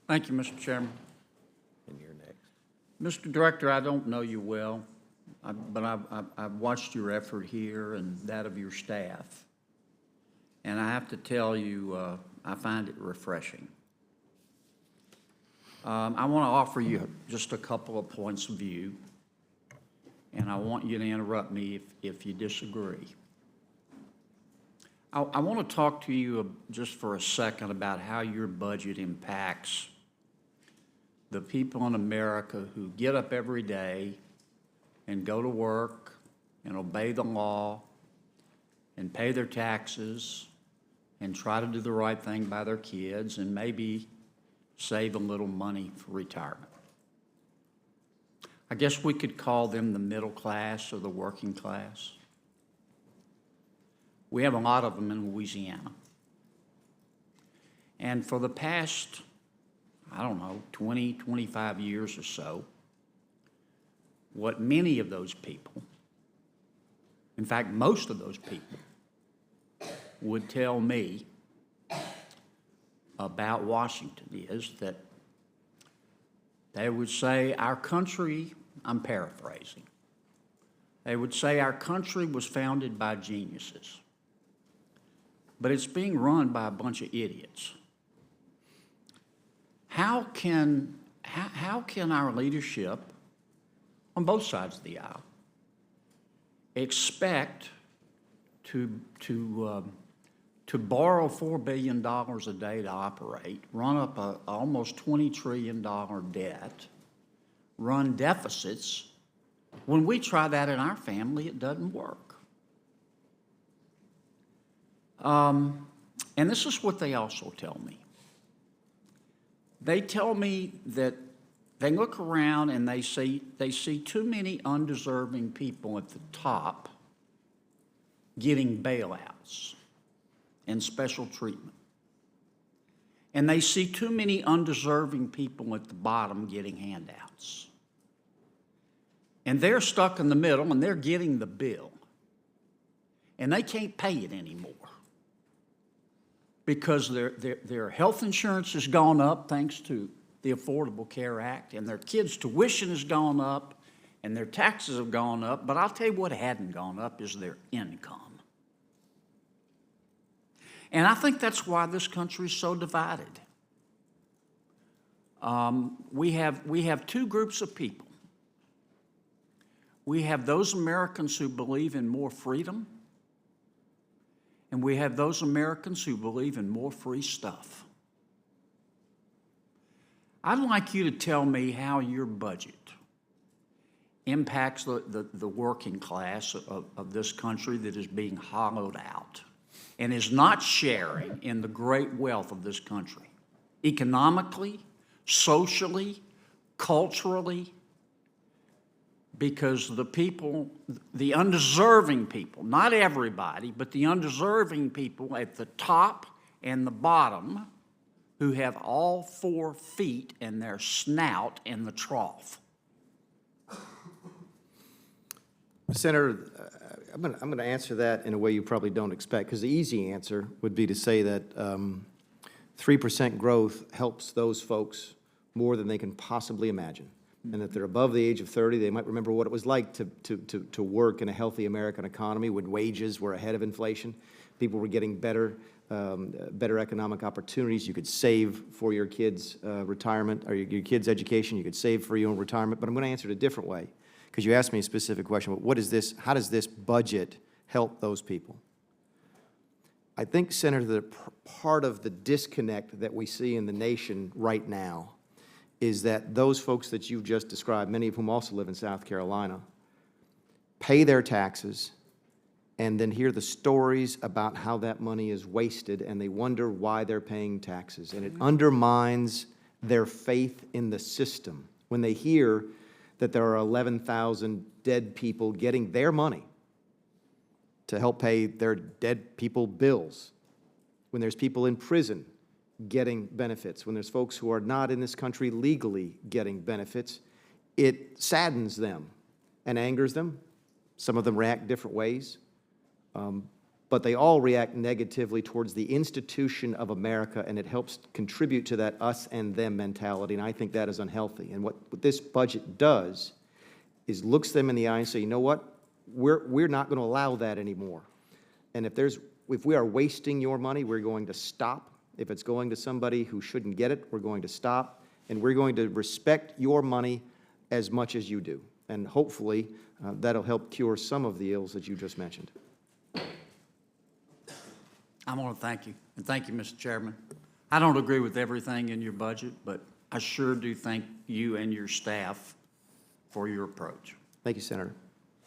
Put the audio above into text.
Thank you, Mr. Chairman. And you're next. Mr. Director, I don't know you well, but I've watched your effort here and that of your staff. And I have to tell you, I find it refreshing. I want to offer you just a couple of points of view, and I want you to interrupt me if you disagree. I want to talk to you just for a second about how your budget impacts the people in America who get up every day and go to work and obey the law and pay their taxes and try to do the right thing by their kids and maybe save a little money for retirement. I guess we could call them the middle class or the working class. We have a lot of them in Louisiana. And for the past, I don't know, 20, 25 years or so, what many of those people, in fact, most of those people, would tell me about Washington is that they would say our country, I'm paraphrasing, they would say our country was founded by geniuses, but it's being run by a bunch of idiots. How can our leadership on both sides of the aisle expect to borrow $4 billion a day to operate, run up a almost $20 trillion debt, run deficits? When we try that in our family, it doesn't work. And this is what they also tell me. They tell me that they look around and they see too many undeserving people at the top getting bailouts and special treatment. And they see too many undeserving people at the bottom getting handouts. And they're stuck in the middle and they're getting the bill. And they can't pay it anymore because their health insurance has gone up thanks to the Affordable Care Act, and their kids' tuition has gone up, and their taxes have gone up. But I'll tell you what hadn't gone up is their income. And I think that's why this country is so divided. We have two groups of people. We have those Americans who believe in more freedom, and we have those Americans who believe in more free stuff. I'd like you to tell me how your budget impacts the working class of this country that is being hollowed out and is not sharing in the great wealth of this country, economically, socially, culturally, because the people, the undeserving people, not everybody, but the undeserving people at the top and the bottom who have all 4 feet and their snout in the trough. Senator, I'm going to answer that in a way you probably don't expect, because the easy answer would be to say that 3% growth helps those folks more than they can possibly imagine. And if they're above the age of 30, they might remember what it was like to work in a healthy American economy when wages were ahead of inflation. People were getting better economic opportunities. You could save for your kids' retirement or your kids' education. You could save for your own retirement. But I'm going to answer it a different way, because you asked me a specific question. What is this? How does this budget help those people? I think, Senator, that part of the disconnect that we see in the nation right now is that those folks that you've just described, many of whom also live in South Carolina, pay their taxes and then hear the stories about how that money is wasted, and they wonder why they're paying taxes. And it undermines their faith in the system when they hear that there are 11,000 dead people getting their money to help pay their dead people bills, when there's people in prison getting benefits, when there's folks who are not in this country legally getting benefits. It saddens them and angers them. Some of them react different ways. but they all react negatively towards the institution of America, and it helps contribute to that us and them mentality, and I think that is unhealthy. And what this budget does is looks them in the eye and say, you know what, we're not going to allow that anymore. And if we are wasting your money, we're going to stop. If it's going to somebody who shouldn't get it, we're going to stop, and we're going to respect your money as much as you do. And hopefully, that'll help cure some of the ills that you just mentioned. I want to thank you, and thank you, Mr. Chairman. I don't agree with everything in your budget, but I sure do thank you and your staff for your approach. Thank you, Senator.